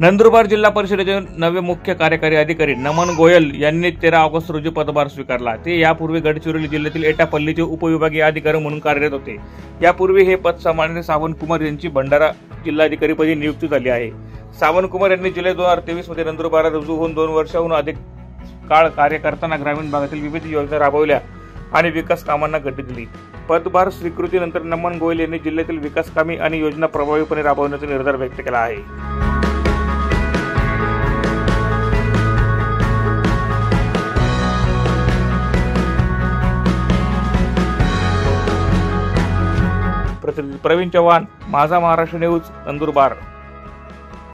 नंदुरबार जिल्हा परिषदेचे नवे मुख्य कार्यकारी अधिकारी नमन गोयल यांनी 13 ऑगस्ट रोजी पदभार स्वीकारला। ते यापूर्वी गडचिरोली जिल्ह्यातील एटापल्लीचे उपविभागीय अधिकारी म्हणून कार्यरत होते। यापूर्वी हे पद सांभाळणारे सावंतकुमार यांची भंडारा जिल्हाधिकारीपदी नियुक्ती झाली आहे। सावंतकुमार यांनी जुलै 2023 मध्ये नंदुरबारात रुजू होऊन 2 वर्षांहून अधिक काळ कार्य करताना ग्रामीण भागातील विविध योजना राबवल्या आणि विकास कामांना गती दिली। पदभार स्वीकृतीनंतर नमन गोयल यांनी जिल्ह्यातील विकास कामे आणि योजना प्रभावीपणे राबवण्याचा निर्धार व्यक्त केला आहे। प्रतिनिधी प्रवीण चव्हाण, माझा महाराष्ट्र न्यूज, नंदुरबार।